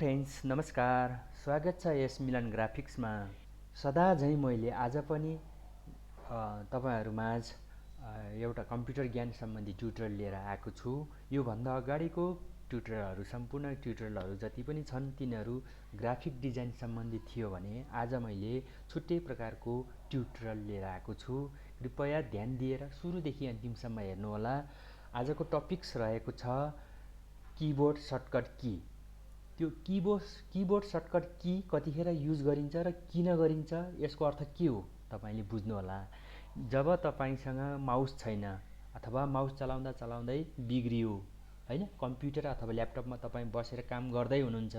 Friends, नमस्कार। स्वागत छ यस मिलन ग्राफिक्समा। सदा झैं मैले आज पनि तपाईहरुमाझ एउटा कम्प्युटर ज्ञान सम्बन्धी ट्युटोरियल लिएर आएको छु। यो भन्दा अगाडिको ट्युटोरियलहरु सम्पूर्ण ट्युटोरियलहरु जति पनि छन् तिनीहरु ग्राफिक डिजाइन सम्बन्धी थियो भने आज मैले छुट्टै प्रकारको ट्युटोरियल लिएर आएको छु। कृपया ध्यान दिएर सुरुदेखि अन्तिमसम्म हेर्नु होला। आजको टपिक्स रहेको छ कीबोर्ड सर्टकट की। त्यो कीबोर्ड सर्टकट की कतिखेर युज गरिन्छ र किन गरिन्छ यसको अर्थ के हो तपाईले बुझ्नु होला। जब तपाईसँग माउस छैन अथवा माउस चलाउँदा चलाउँदै बिग्रियो हैन, कम्प्युटर अथवा ल्यापटपमा तपाई बसेर काम गर्दै हुनुहुन्छ,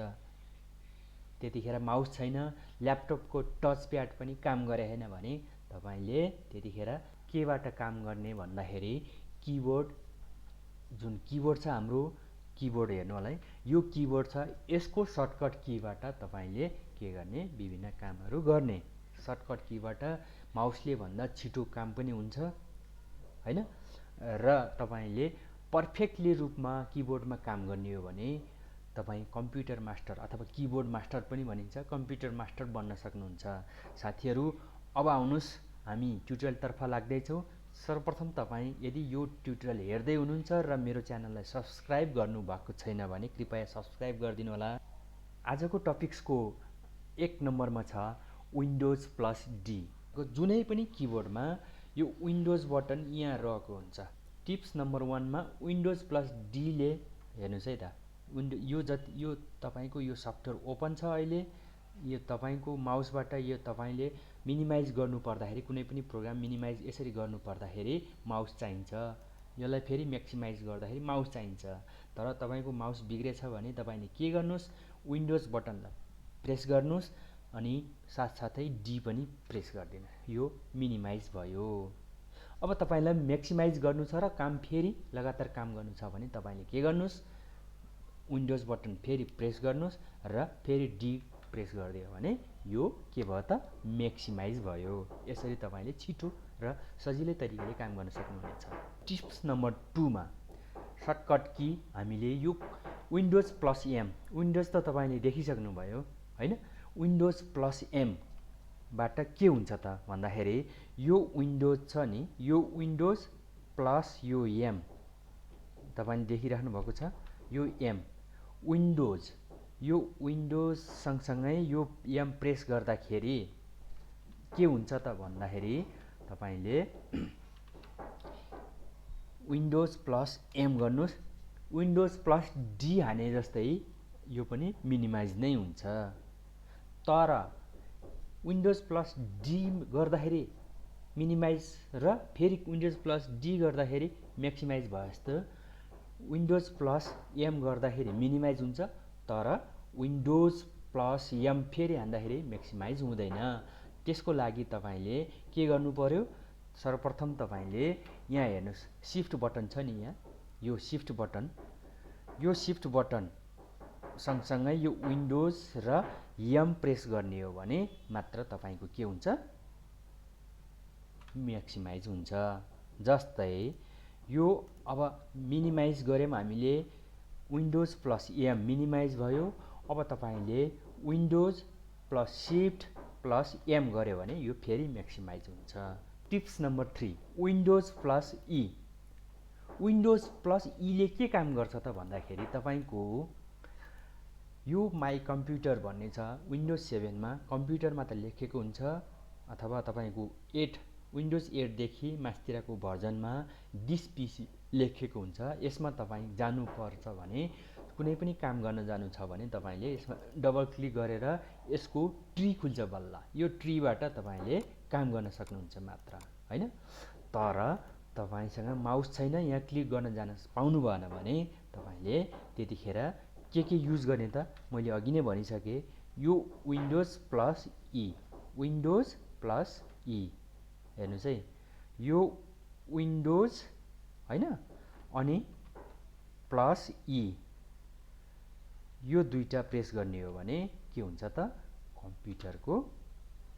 त्यतिखेर माउस छैन, ल्यापटपको टच प्याड पनि काम गरे हैन भने तपाईले त्यतिखेर केबाट काम गर्ने भन्दाखेरि कीबोर्ड, जुन कीबोर्ड छ हाम्रो कीबोर्ड हेर्नु होला है, यो कीबोर्ड छ यसको सर्टकट कीबाट तपाईले के गर्ने, विभिन्न कामहरु गर्ने। सर्टकट कीबाट माउसले भन्दा छिटो काम पनि हुन्छ हैन, र तपाईले पर्फेक्टली रूपमा कीबोर्डमा काम गर्ने हो भने तपाई कम्प्युटर मास्टर अथवा कीबोर्ड मास्टर पनि भनिन्छ, कम्प्युटर मास्टर बन्न सक्नुहुन्छ। साथीहरु, अब आउनुस् हामी ट्युटोरियल तर्फ लाग्दै छौं। सर्वप्रथम तपाई यदि यो ट्युटोरियल हेर्दै हुनुहुन्छ र मेरो च्यानललाई सब्स्क्राइब गर्नु भएको छैन भने कृपया सब्स्क्राइब गरिदिनु होला। आजको टपिक्सको 1 नम्बरमा छ विन्डोज प्लस डी। जुनै पनि कीबोर्डमा यो विन्डोज बटन यहाँ रहेको हुन्छ। टिप्स नम्बर 1 मा विन्डोज प्लस डी ले हेर्नुस् है त। यो तपाईको यो सफ्टवेयर ओपन छ अहिले। यो तपाईको माउसबाट यो तपाईले मिनिमाइज गर्नु पर्दाखेरि कुनै पनि प्रोग्राम मिनिमाइज यसरी गर्नु पर्दाखेरि माउस चाहिन्छ। यसलाई फेरि म्याक्सिमाइज गर्दाखेरि माउस चाहिन्छ। तर तपाईको माउस बिग्रेछ भने तपाईले के गर्नुस्, विन्डोज बटनलाई प्रेस गर्नुस् अनि साथसाथै डी पनि प्रेस गर्दिनु। यो मिनिमाइज भयो। अब तपाईलाई म्याक्सिमाइज गर्नु छ र काम फेरि लगातार काम गर्नु छ भने तपाईले के गर्नुस्, विन्डोज बटन फेरि प्रेस गर्नुस् र फेरि डी प्रेस गरिदियो भने यो के भयो त, म्याक्सिमाइज भयो। यसरी तपाईले छिटो र सजिलै तरिकाले काम गर्न सक्नुहुनेछ। टिप्स नम्बर 2 मा सर्टकट की हामीले यो विन्डोज प्लस एम, विन्डोज त तपाईले देखिसक्नु भयो हैन। विन्डोज प्लस एम बाट के हुन्छ त भन्दाखेरि यो विन्डोज छ नि, यो विन्डोज प्लस यो एम तपाईले देखिराख्नु भएको छ, यो एम विन्डोज, यो विन्डोज सँगसँगै यो एम प्रेस गर्दाखेरि के हुन्छ त भन्दाखेरि तपाईले विन्डोज प्लस एम गर्नुस्। विन्डोज प्लस डी हाने जस्तै यो पनि मिनिमाइज नै हुन्छ। तर विन्डोज प्लस डी गर्दाखेरि मिनिमाइज र फेरि विन्डोज प्लस डी गर्दाखेरि म्याक्सिमाइज भयो जस्तो, विन्डोज प्लस एम गर्दाखेरि मिनिमाइज हुन्छ तर विन्डोज प्लस एम फेरि हान्दाखेरि म्याक्सिमाइज हुँदैन। त्यसको लागि तपाईले के गर्नु पर्यो, सर्वप्रथम तपाईले यहाँ हेर्नुस् शिफ्ट बटन छ नि, यहाँ यो शिफ्ट बटन सँगसँगै यो विन्डोज र एम प्रेस गर्ने हो भने मात्र तपाईको के हुन्छ, म्याक्सिमाइज हुन्छ। जस्तै यो अब मिनिमाइज गर्यौं हामीले, विन्डोज प्लस एम मिनिमाइज भयो। अब तपाईले Windows plus shift plus M गर्यो भने यो फेरि म्याक्सिमाइज हुन्छ। Tips number 3 Windows plus E. Windows plus E ले के काम गर्छ त भन्दाखेरि तपाईको यो माई कम्प्युटर भन्ने छ विन्डोज 7 मा, कम्प्युटरमा त लेखेको हुन्छ अथवा तपाईको 8 विन्डोज 8 देखि मास्तिरको भर्जनमा दिस पीसी लेखेको हुन्छ। यसमा तपाई जानु पर्छ भने, कुनै पनि काम गर्न जानु छ भने तपाईले यसमा डबल क्लिक गरेर यसको ट्री खुल्छ बल्ल। यो ट्रीबाट तपाईले काम गर्न सक्नुहुन्छ मात्र हैन। तर तपाईसँग माउस छैन, यहाँ क्लिक गर्न जान पाउनु भएन भने तपाईले त्यतिखेर के युज गर्ने त, मैले अघि नै भनिसके, यो Windows plus E, Windows plus ई हेर्नुस् है, यो विन्डोज हैन अनि प्लस ई, यो दुईटा प्रेस गर्ने हो भने के हुन्छ त, कम्प्युटरको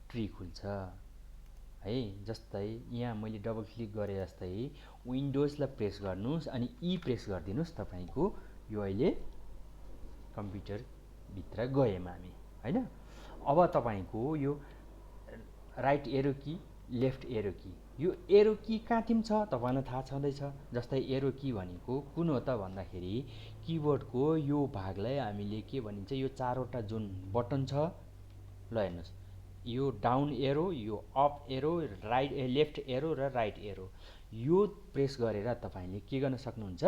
ट्री खुल्छ है। जस्तै यहाँ मैले डबल क्लिक गरे जस्तै विन्डोजलाई प्रेस गर्नुस् अनि ई प्रेस गर्दिनुस्, तपाईको यो अहिले कम्प्युटर भित्र गयौँ हामी, हैन। अब तपाईको यो right arrow key, left arrow की, यो एरो की कहाँतिर छ तपाईलाई थाहा छँदैछ। जस्तै एरो की भनेको कुन हो त भन्दाखेरि किबोर्डको यो भागलाई हामीले के भनिन्छ, यो चारवटा जुन बटन छ, ल हेर्नुस्, यो डाउन एरो, यो अप एरो, लेफ्ट एरो र राइट एरो, यो प्रेस गरेर तपाईले के गर्न सक्नुहुन्छ,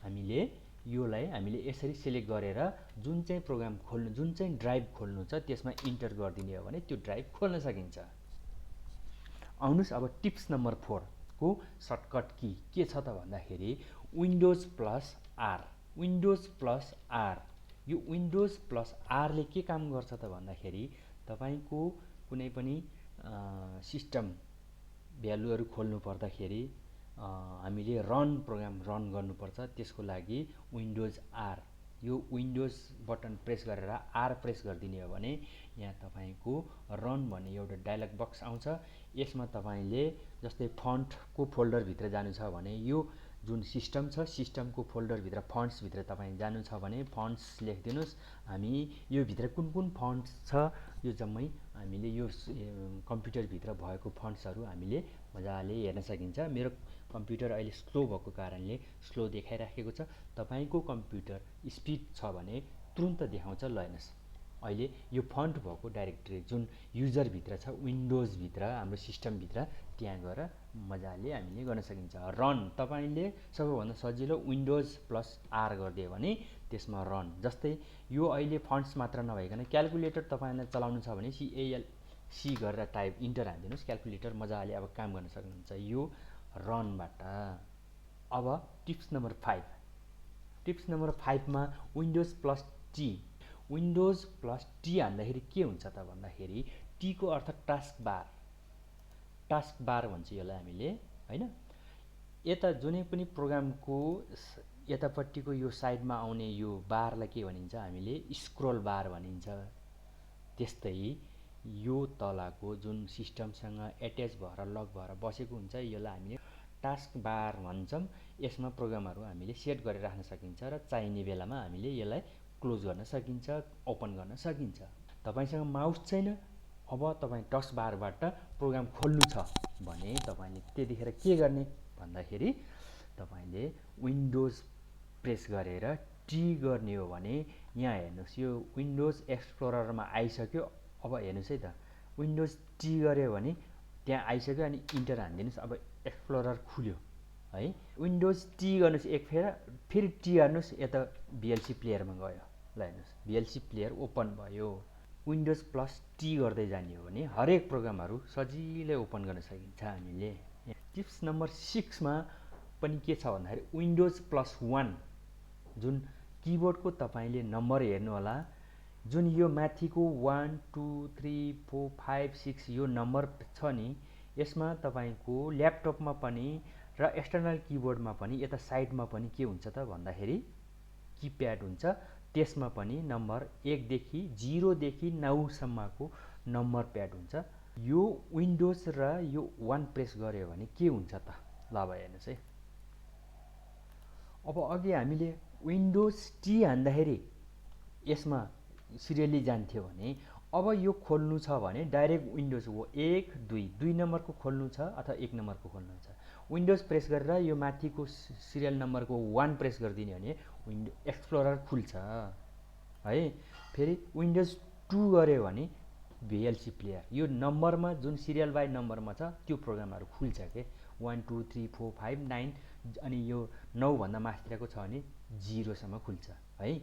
हामीले यसरी सिलेक्ट गरेर जुन चाहिँ प्रोग्राम खोल्नु, जुन चाहिँ ड्राइभ खोल्नु छ त्यसमा इन्टर गरिदिने हो भने त्यो ड्राइभ खोल्न सकिन्छ। आउनुस् अब टिप्स नम्बर 4 को सर्टकट की के छ त भन्दाखेरि Windows plus R. Windows plus R, यो विन्डोज प्लस आर ले के काम गर्छ त भन्दाखेरि तपाईको कुनै पनि सिस्टम भ्यालुहरु खोल्नु पर्दाखेरि हामीले रन प्रोग्राम रन गर्नुपर्छ। त्यसको लागि विन्डोज आर, यो विन्डोज बटन प्रेस गरेर आर प्रेस गरिदिने हो भने यहाँ तपाईको रन भन्ने एउटा डायलग बक्स आउँछ। यसमा तपाईले जस्तै फन्टको फोल्डर भित्र जानु छ भने यो जुन सिस्टम छ, सिस्टमको फोल्डर भित्र फन्ट्स भित्र तपाईं जानु छ भने फन्ट्स लेखिदिनुस्। हामी यो भित्र कुन कुन फन्ट्स छ यो जम्मै हामीले यो कम्प्युटर भित्र भएको फन्ट्सहरु हामीले मजाले हेर्न सकिन्छ। मेरो कम्प्युटर अहिले स्लो भएको कारणले स्लो देखाइराखेको छ। तपाईको कम्प्युटर स्पिड छ भने तुरुन्त देखाउँछ। ल हेर्नुस्, अहिले यो फन्ट भएको डाइरेक्टरी जुन युजर भित्र छ, विन्डोज भित्र, हाम्रो सिस्टम भित्र, त्यहाँ गएर मजाले हामीले गर्न सकिन्छ। रन तपाईले सबैभन्दा सजिलो विन्डोज प्लस आर गरिदियो भने त्यसमा रन। जस्तै यो अहिले फन्ट्स मात्र नभइकन क्याल्कुलेटर तपाईलाई चलाउनु छ भने सी गरेर टाइप इन्टर हान्दिनुस्, क्याल्कुलेटर मजाले अब काम गर्न सक्नुहुन्छ यो रनबाट। अब टिप्स नम्बर 5, टिप्स नम्बर 5 मा windows plus T. Windows plus T हान्दाखेरि के हुन्छ त भन्दाखेरि टी को अर्थ टास्क बार, टास्क बार भन्छ यसलाई हामीले, हैन। यता जुनै पनि प्रोग्रामको यतापट्टिको यो साइडमा आउने यो बारलाई के भनिन्छ, हामीले स्क्रोल बार भनिन्छ। त्यस्तै यो तलको जुन सिस्टमसँग एट्याच भएर लक भएर बसेको हुन्छ यसलाई हामीले टास्क बार भन्छौं। यसमा प्रोग्रामहरु हामीले सेट गरेर राख्न सकिन्छ र चाहिने बेलामा हामीले यसलाई क्लोज गर्न सकिन्छ, ओपन गर्न सकिन्छ। तपाईसँग माउस छैन, अब तपाई टास्क बारबाट प्रोग्राम खोल्नु छ भने तपाईले त्यतिखेर के गर्ने भन्दाखेरि तपाईले विन्डोज प्रेस गरेर टी गर्ने हो भने यहाँ हेर्नुस्, यो विन्डोज एक्सप्लोररमा आइसक्यो। अब हेर्नुस् है त, विन्डोज टी गर्यो भने त्यहाँ आइसक्यो अनि इन्टर हान्दिनुस्। अब एक्सप्लोरर खुल्यो है। विन्डोज टी गर्नुस् एक फेर, फेरि टी हान्नुस्, यता भिएलसी प्लेयरमा गयो। ल हेर्नुस्, भिएलसी प्लेयर ओपन भयो। विन्डोज प्लस टी गर्दै जाने हो भने हरेक प्रोग्रामहरु सजिलै ओपन गर्न सकिन्छ हामीले। टिप्स नम्बर 6 मा पनि के छ भन्दाखेरि विन्डोज प्लस 1, जुन किबोर्डको तपाईले नम्बर हेर्नु होला, जुन यो माथिको 1 2 3 4 5 6 यो नम्बर छ नि, यसमा तपाईको ल्यापटपमा पनि र एक्सटर्नल किबोर्डमा पनि यता साइडमा पनि के हुन्छ त भन्दाखेरि कीप्याड हुन्छ। त्यसमा पनि नम्बर 1 देखि 0 देखि 9 सम्मको नम्बर प्याड हुन्छ। यो विन्डोज र यो 1 प्रेस गर्यो भने के हुन्छ त, ल अब हेर्नुस् है। अब अघि हामीले विन्डोज टी हान्दाखेरि यसमा सिरियली जान्थ्यो भने अब यो खोल्नु छ भने डाइरेक्ट विन्डोज हो 1 2 नम्बरको खोल्नु छ अथवा 1 नम्बरको खोल्नु छ, विन्डोज प्रेस गरेर यो माथिको सिरियल नम्बरको 1 प्रेस गरिदिने भने विन्डो एक्सप्लोरर खुल्छ है। फेरि विन्डोज 2 गर्यो भने भिएलसी प्लेयर, यो नम्बरमा जुन सिरियल बाइ नम्बरमा छ त्यो प्रोग्रामहरु खुल्छ के। 1 2 3 4 5 9 अनि यो 9 भन्दा माथितिरको छ भने 0 सम्म खुल्छ है।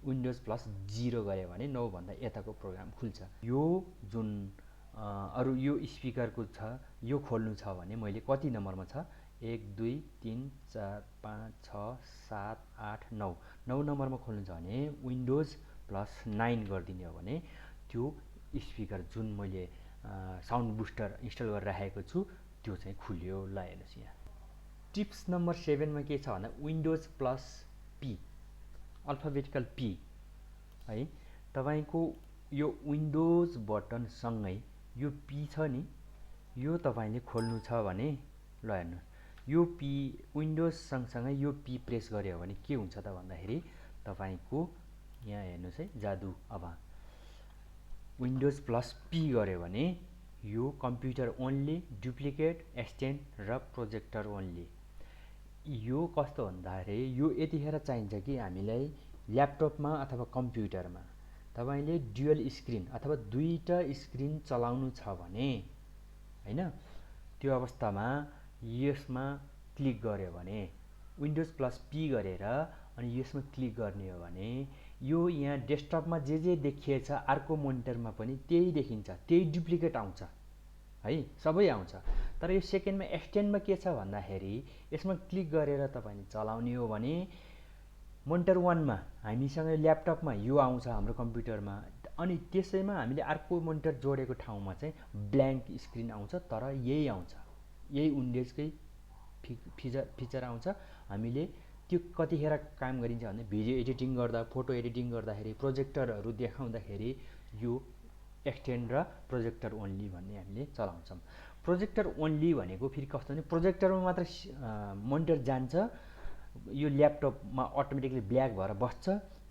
विन्डोज प्लस 0 गर्यो भने 9 भन्दा यताको प्रोग्राम खुल्छ। यो जुन अरु यो स्पिकरको छ, यो खोल्नु छ भने मैले कति नम्बरमा छ 1 2 3 4 5 6 7 8 9 9 नम्बरमा खोल्नु छ भने विन्डोज प्लस 9 गरिदिने हो भने त्यो स्पिकर जुन मैले साउन्ड बुस्टर इन्स्टल गरेर राखेको छु त्यो चाहिँ खुल्यो। ल हेर्नुस् यहाँ। टिप्स नम्बर 7 मा के छ भन्दा windows plus P, alphabetical P है। तपाईको यो विन्डोज बटन सँगै यो पी छ नि, यो तपाईले खोल्नु छ भने ल हेर्नु, यो पी विन्डोज सँगसँगै यो पी प्रेस गर्यो भने के हुन्छ त भन्दाखेरि तपाईको यहाँ हेर्नुस् है जादु। अब विन्डोज प्लस पी गर्यो भने यो कम्प्युटर ओन्ली, डुप्लिकेट, एक्सटेन्ड र प्रोजेक्टर ओन्ली। यो कस्तो भन्दाखेरि यो यतिखेर चाहिन्छ कि हामीलाई ल्यापटपमा अथवा कम्प्युटरमा तपाईले ड्युअल स्क्रिन अथवा दुईटा स्क्रिन चलाउनु छ भने हैन, त्यो अवस्थामा यसमा क्लिक गर्यो भने विन्डोज प्लस पी गरेर अनि यसमा क्लिक गर्ने हो भने यो यहाँ डेस्कटपमा जे देखिएछ अर्को मोनिटरमा पनि त्यही देखिन्छ, त्यही डुप्लिकेट आउँछ है, सबै आउँछ। तर यो सेकेन्डमा एक्सटेन्डमा के छ भन्दाखेरि यसमा क्लिक गरेर तपाईले चलाउने हो भने मोनिटर 1 मा हामीसँग ल्यापटपमा यो आउँछ हाम्रो कम्प्युटरमा, अनि त्यसैमा हामीले अर्को मोनिटर जोडेको ठाउँमा चाहिँ ब्ल्याङ्क स्क्रिन आउँछ, तर यही आउँछ, यही विन्डोजकै फिचर आउँछ। हामीले त्यो कतिखेर काम गरिन्छ भने भिडियो एडिटिङ गर्दा, फोटो एडिटिङ गर्दाखेरि, प्रोजेक्टरहरू देखाउँदाखेरि यो एक्सटेन्ड र प्रोजेक्टर ओन्ली भन्ने हामीले चलाउँछौँ। प्रोजेक्टर ओन्ली भनेको फेरि कस्तो भने प्रोजेक्टरमा मात्र मोनिटर जान्छ, यो ल्यापटपमा अटोमेटिकली ब्ल्याक भएर बस्छ,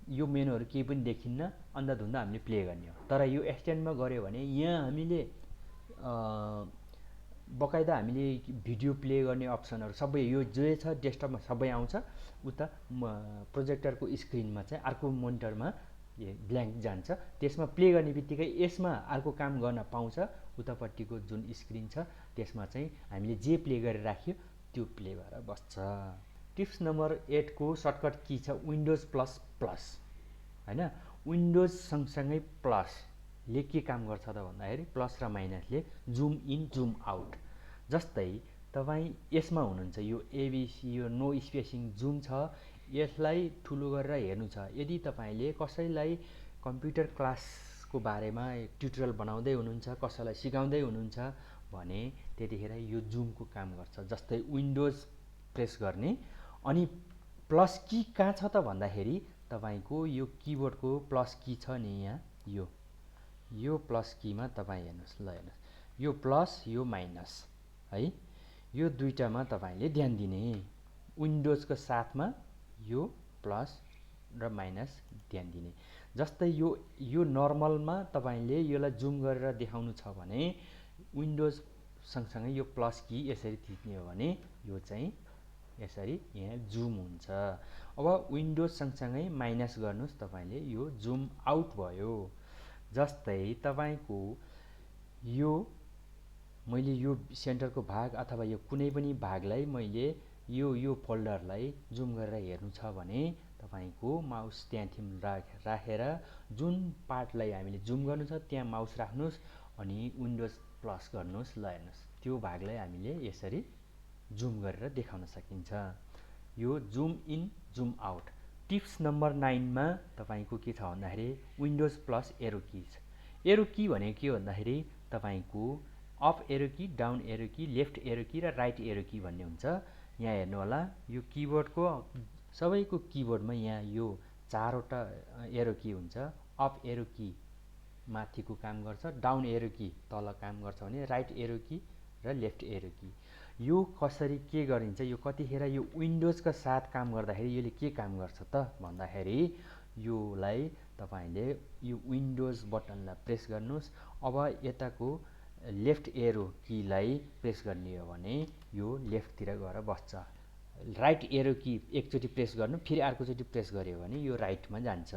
यो मेनुहरू केही पनि देखिन्न, अन्धाधुन्दा हामीले प्ले गर्ने हो। तर यो एक्सटेन्डमा गऱ्यो भने यहाँ हामीले बकाइदा हामीले भिडियो प्ले गर्ने अप्सनहरू सबै यो जे छ डेस्कटपमा सबै आउँछ, उता प्रोजेक्टरको स्क्रिनमा चाहिँ अर्को मोनिटरमा ब्ल्याङ्क जान्छ, त्यसमा प्ले गर्ने बित्तिकै यसमा अर्को काम गर्न पाउँछ, उतापट्टिको जुन स्क्रिन छ त्यसमा चाहिँ हामीले जे प्ले गरेर राख्यो त्यो प्ले भएर बस्छ। टिप्स नम्बर 8 को सर्टकट की छ विन्डोज प्लस प्लस हैन। विन्डोज सँगसँगै प्लसले के काम गर्छ त भन्दाखेरि प्लस र माइनसले जुम इन जुम आउट। जस्तै तपाई यसमा हुनुहुन्छ, यो एबिसी यो नो स्पेसिङ जुम छ, यसलाई ठुलो गरेर हेर्नु छ। यदि तपाईले कसैलाई कम्प्युटर क्लासको बारेमा ट्युटोरियल बनाउँदै हुनुहुन्छ, कसैलाई सिकाउँदै हुनुहुन्छ भने त्यतिखेर यो जुमको काम गर्छ। जस्तै विन्डोज प्रेस गर्ने अनि प्लस की कहाँ छ त भन्दाखेरि तपाईको यो किबोर्डको प्लस की छ नि यहाँ, यो प्लस कीमा तपाई हेर्नुस्, ल हेर्नुस्, यो प्लस यो माइनस है, यो दुईटामा तपाईले ध्यान दिने। विन्डोजको साथमा यो प्लस र माइनस ध्यान दिने। जस्तै यो नर्मलमा तपाईले यसलाई जुम गरेर देखाउनु छ भने विन्डोज सँगसँगै यो प्लस की यसरी थिच्ने हो भने यो चाहिँ यसरी यहाँ जुम हुन्छ। अब विन्डोज सँगसँगै माइनस गर्नुस् तपाईले, यो जुम आउट भयो। जस्तै तपाईको यो मैले यो सेन्टरको भाग अथवा यो कुनै पनि भागलाई मैले यो फोल्डरलाई जुम गरेर हेर्नु छ भने तपाईको माउस त्यहाँ राखेर जुन पार्टलाई हामीले जुम गर्नु छ त्यहाँ माउस राख्नुस् अनि विन्डोज प्लस गर्नुस्, ल हेर्नुस्, त्यो भागलाई हामीले यसरी जुम गरेर देखाउन सकिन्छ। यो zoom in zoom out. Tips number 9 मा तपाईको के छ भन्दाखेरि Windows plus arrow keys. Arrow key भनेको के भन्दाखेरि तपाईको up arrow key, down arrow key, left arrow key र राइट एरो की भन्ने हुन्छ। यहाँ हेर्नु होला, यो किबोर्डको सबैको किबोर्डमा यहाँ यो चारवटा एरो की हुन्छ। अप एरो की माथिको काम गर्छ, डाउन एरो की तल काम गर्छ भने राइट एरो की र लेफ्ट एरो की। यो कसरी के गरिन्छ, यो कतिखेर यो विन्डोजका साथ काम गर्दाखेरि यसले के काम गर्छ त भन्दाखेरि योलाई तपाईले यो विन्डोज बटनलाई प्रेस गर्नुस्। अब यताको लेफ्ट एरो कीलाई प्रेस गर्ने हो भने यो लेफ्टतिर गएर बस्छ। राइट एरो की एकचोटि प्रेस गर्नु, फेरि अर्कोचोटि प्रेस गर्यो भने यो राइटमा जान्छ।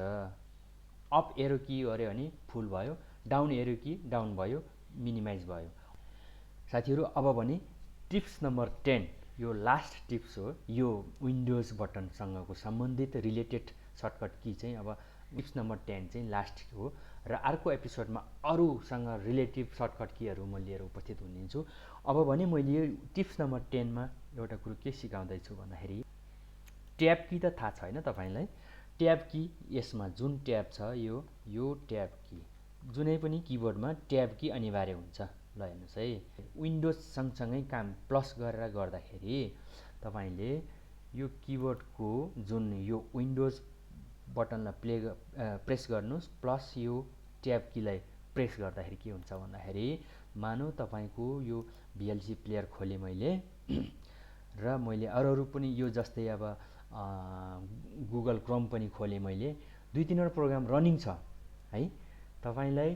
अप एरो की गर्यो भने फुल भयो, डाउन एरो की डाउन भयो, मिनिमाइज भयो। साथीहरु अब भने टिप्स नम्बर 10, यो लास्ट टिप्स हो। यो विन्डोज बटनसँगको सम्बन्धित रिलेटेड सर्टकट की चाहिँ अब टिप्स नम्बर 10 चाहिँ लास्ट हो र अर्को एपिसोडमा अरूसँग रिलेटिभ सर्टकट कीहरू म लिएर उपस्थित हुनेछु। अब भने मैले यो टिप्स नम्बर 10 मा एउटा कुरो के सिकाउँदैछु भन्दाखेरि ट्याब की त थाहा छ हैन तपाईलाई। ट्याब की, यसमा जुन ट्याब छ यो ट्याब की, जुनै पनि किबोर्डमा ट्याब की अनिवार्य हुन्छ। ल हेर्नुस् है, विन्डोज सँगसँगै काम प्लस गरेर गर्दाखेरि तपाईले यो किबोर्डको जुन यो विन्डोज बटनलाई प्रेस गर्नुस्, प्लस यो ट्याब कीलाई प्रेस गर्दाखेरि के हुन्छ भन्दाखेरि मानौ तपाईको यो VLC प्लेयर खोले मैले र मैले अरू पनि यो जस्तै अब गुगल क्रोम पनि खोलेँ मैले। 2-3 वटा प्रोग्राम रनिङ छ है। तपाईलाई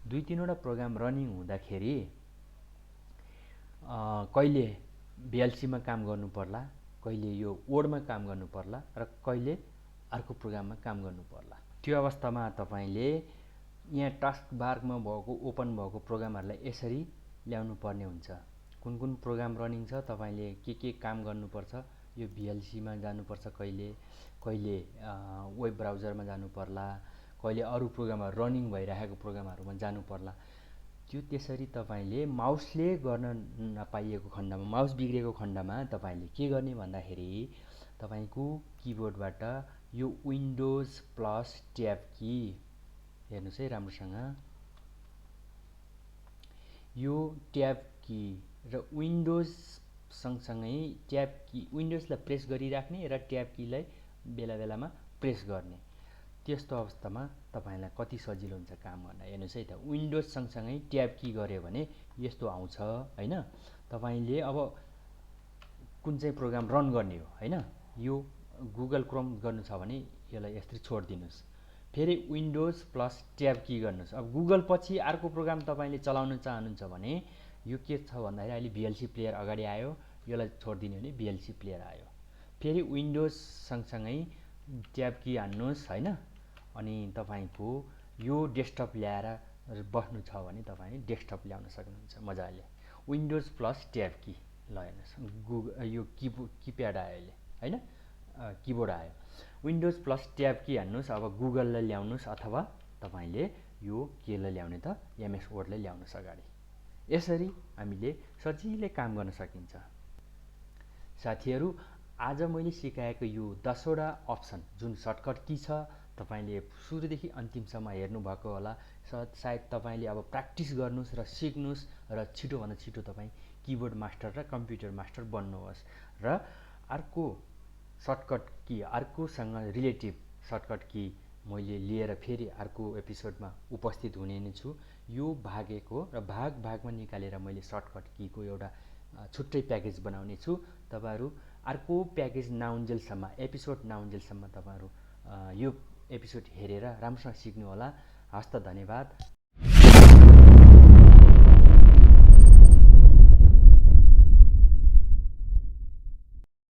2-3 वटा प्रोग्राम रनिङ हुँदाखेरि कहिले VLC मा काम गर्नु पर्ला, कहिले यो वर्डमा काम गर्नु पर्ला र कहिले अर्को प्रोग्राममा काम गर्नु पर्ला। त्यो अवस्थामा तपाईले यहाँ टास्क बारमा भएको ओपन भएको प्रोग्रामहरुलाई यसरी ल्याउनु पर्ने हुन्छ। कुन कुन प्रोग्राम रनिङ छ, तपाईले के काम गर्नुपर्छ, यो VLC मा जानुपर्छ, कहिले कहिले वेब ब्राउजरमा जानु पर्ला, कहिले अरु प्रोग्रामहरु रनिङ भइरहेको प्रोग्रामहरुमा जानु पर्ला। त्यो त्यसरी तपाईले माउसले गर्न नपाइएको खण्डमा, माउस बिग्रेको खण्डमा तपाईले के गर्ने भन्दाखेरि तपाईको किबोर्डबाट यो विन्डोज प्लस ट्याब की हेर्नुस् है राम्रोसँग, यो ट्याब की र विन्डोज सँगसँगै ट्याब की, विन्डोजलाई प्रेस गरिराख्ने र ट्याब कीलाई बेला बेलामा प्रेस गर्ने। त्यस्तो अवस्थामा तपाईलाई कति सजिलो हुन्छ काम गर्न। हेर्नुस् है त, विन्डोज सँगसँगै ट्याब की गर्यो भने यस्तो आउँछ हैन। तपाईले अब कुन चाहिँ प्रोग्राम रन गर्ने हो हैन, यो गुगल क्रोम गर्नु छ भने यसलाई यसरी छोड्दिनुस्। फेरि विन्डोज प्लस ट्याब की गर्नुस्। अब गुगल पछि अर्को प्रोग्राम तपाईले चलाउन चाहनुहुन्छ भने यो के छ भन्दाखेरि अहिले VLC प्लेयर अगाडि आयो, यसलाई छोड्दिनु भने VLC प्लेयर आयो। फेरि विन्डोज सँगसँगै ट्याब की हान्नुस् हैन। अनि तपाईको यो डेस्कटप ल्याएर बस्नु छ भने तपाईले डेस्कटप ल्याउन सक्नुहुन्छ मजाले। विन्डोज प्लस ट्याब की ल हेर्नुस्, यो किप्याड आयो अहिले हैन, किबोर्ड आयो। विन्डोज प्लस ट्याब की हान्नुस्। अब गुगललाई ल्याउनुस् अथवा तपाईले यो केलाई ल्याउने त MS वर्डलाई ल्याउनुस् अगाडि। यसरी हामीले सजिलै काम गर्न सकिन्छ। साथीहरु, आज मैले सिकाएको यो 10 वटा अप्सन जुन सर्टकट की छ, तपाईले सुरुदेखि अन्तिमसम्म हेर्नु भएको होला। सायद तपाईले अब प्र्याक्टिस गर्नुस् र सिक्नुस् र छिटो भन्दा छिटो तपाई किबोर्ड मास्टर र कम्प्युटर मास्टर बन्नुहोस्। र अर्को सर्टकट की, अर्कोसँग रिलेटिभ सर्टकट की मैले लिएर फेरि अर्को एपिसोडमा उपस्थित हुने नै छु। यो भागको र भागमा निकालेर मैले सर्टकट कीको एउटा छुट्टै प्याकेज बनाउने छु। तपाईहरु अर्को प्याकेज नआउन्जेलसम्म, एपिसोड नआउन्जेलसम्म तपाईहरु यो एपिसोड हेरेर राम्रोसँग सिक्नु होला। हस्त धन्यवाद।